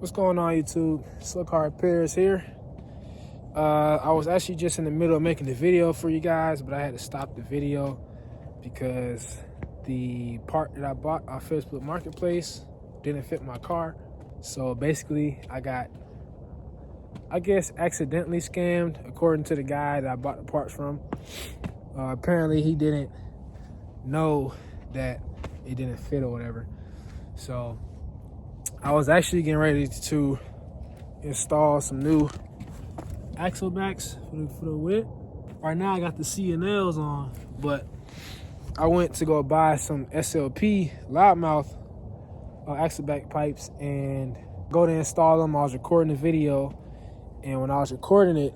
What's going on, YouTube? Slick Car Repairs here. I was actually just in the middle of making the video for you guys, but I had to stop the video because the part that I bought off Facebook Marketplace didn't fit my car. So basically, I got, I guess, accidentally scammed, according to the guy that I bought the parts from. Apparently, he didn't know that it didn't fit or whatever. So I was actually getting ready to install some new axle backs for the whip. Right now I got the C&Ls on, but I went to go buy some SLP loudmouth axle back pipes and go to install them. I was recording the video, and when I was recording it,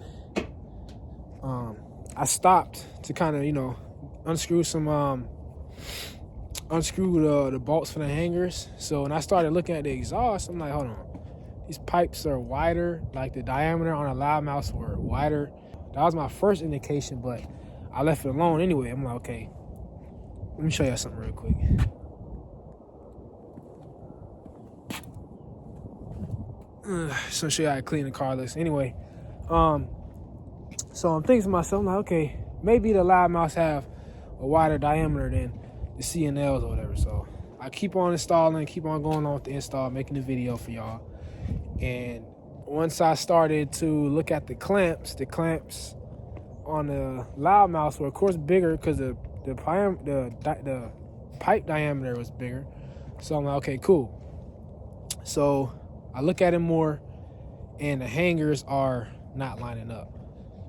I stopped to kind of, unscrew some unscrew the bolts for the hangers. So when I started looking at the exhaust, I'm like, hold on, these pipes are wider, like the diameter on a loudmouth were wider. That was my first indication, but I left it alone anyway. I'm like, okay, let me show you something real quick. So show you how to clean the car list. Anyway, so I'm thinking to myself, I'm like, okay, maybe the loudmouths have a wider diameter than the C&Ls or whatever. So I keep on installing, keep on going on with the install, making the video for y'all. And once I started to look at the clamps on the loudmouths were of course bigger because the pipe diameter was bigger. So I'm like, okay, cool. So I look at it more, and the hangers are not lining up.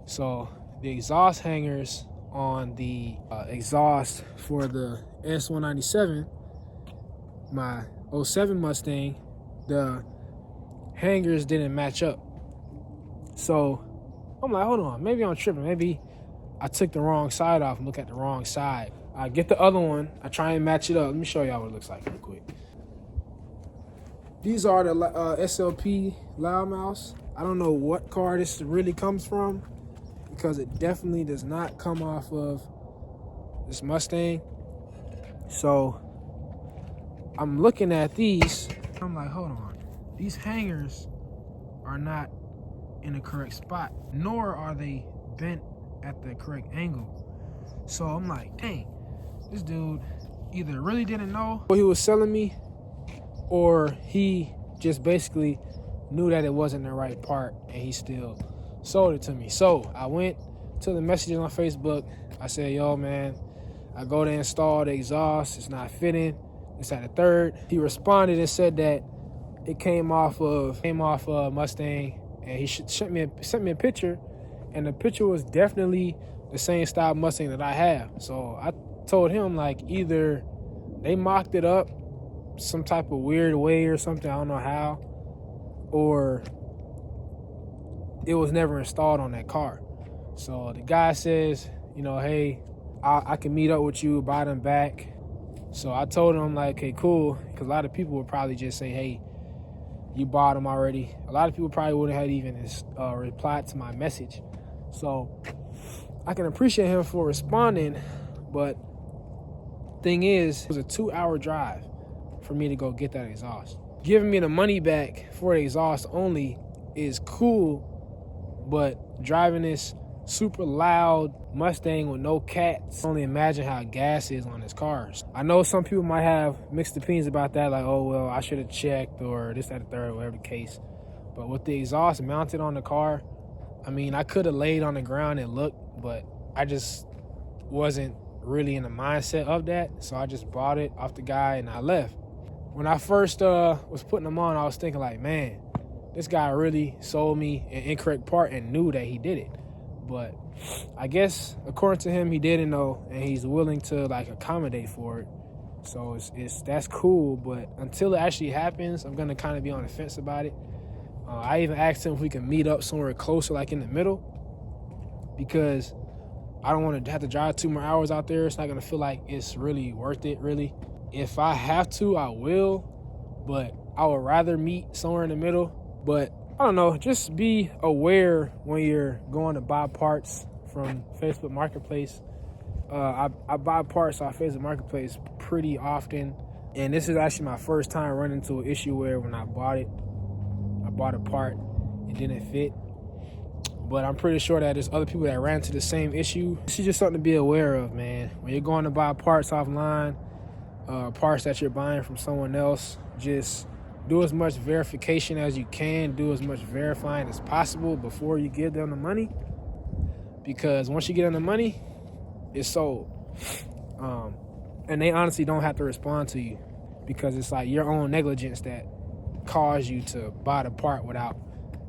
So the exhaust hangers on the exhaust for the S197, my 07 Mustang, the hangers didn't match up. So I'm like, hold on, maybe I'm tripping. Maybe I took the wrong side off and look at the wrong side. I get the other one, I try and match it up. Let me show y'all what it looks like real quick. These are the SLP loudmouths. I don't know what car this really comes from, because it definitely does not come off of this Mustang. So I'm looking at these, I'm like, hold on, these hangers are not in the correct spot, nor are they bent at the correct angle. So I'm like, dang, this dude either really didn't know what he was selling me, or he just basically knew that it wasn't the right part and he still sold it to me. So I went to the messages on Facebook. I said, yo, man, I go to install the exhaust, it's not fitting, it's at a third. He responded and said that it came off Mustang, and he sent me a picture, and the picture was definitely the same style Mustang that I have. So I told him, like, either they mocked it up some type of weird way or something, I don't know how, or it was never installed on that car. So the guy says, hey, I can meet up with you, buy them back. So I told him, like, okay, cool, because a lot of people would probably just say, hey, you bought them already. A lot of people probably wouldn't have even replied to my message. So I can appreciate him for responding, but thing is, it was a 2-hour drive for me to go get that exhaust. Giving me the money back for the exhaust only is cool, but driving this super loud Mustang with no cats, only imagine how gas is on this car. I know some people might have mixed opinions about that, like, oh, well, I should have checked, or this, that, the third, whatever the case. But with the exhaust mounted on the car, I mean, I could have laid on the ground and looked, but I just wasn't really in the mindset of that. So I just bought it off the guy and I left. When I first was putting them on, I was thinking, like, man, this guy really sold me an incorrect part and knew that he did it. But I guess according to him, he didn't know, and he's willing to, like, accommodate for it. So that's cool. But until it actually happens, I'm gonna kind of be on the fence about it. I even asked him if we can meet up somewhere closer, like in the middle, because I don't want to have to drive 2 more hours out there. It's not gonna feel like it's really worth it, really. If I have to, I will, but I would rather meet somewhere in the middle. But I don't know, just be aware when you're going to buy parts from Facebook Marketplace. I buy parts off Facebook Marketplace pretty often, and this is actually my first time running into an issue where when I bought it, I bought a part, it didn't fit. But I'm pretty sure that there's other people that ran into the same issue. This is just something to be aware of, man. When you're going to buy parts offline, parts that you're buying from someone else, just do as much verification as you can. Do as much verifying as possible before you give them the money. Because once you get them the money, it's sold. And they honestly don't have to respond to you, because it's like your own negligence that caused you to buy the part without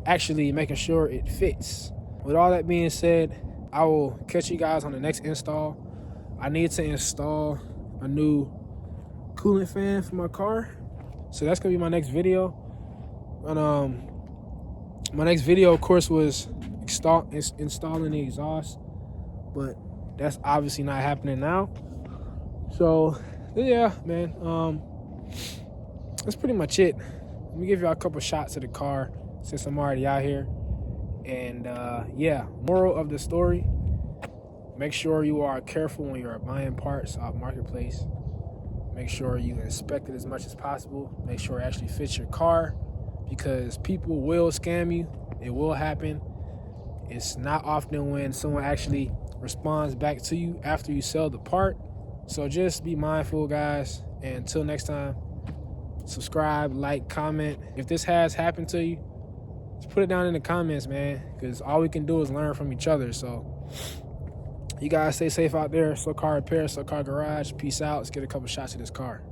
actually making sure it fits. With all that being said, I will catch you guys on the next install. I need to install a new coolant fan for my car, so that's gonna be my next video. And my next video, of course, was installing the exhaust, but that's obviously not happening now. So yeah, man, that's pretty much it. Let me give y'all a couple shots of the car since I'm already out here. And yeah, moral of the story, make sure you are careful when you are buying parts off Marketplace. Make sure you inspect it as much as possible. Make sure it actually fits your car, because people will scam you. It will happen. It's not often when someone actually responds back to you after you sell the part. So just be mindful, guys. And until next time, subscribe, like, comment. If this has happened to you, just put it down in the comments, man, because all we can do is learn from each other. So you guys stay safe out there. SoCar Repair, SoCar Garage. Peace out. Let's get a couple shots of this car.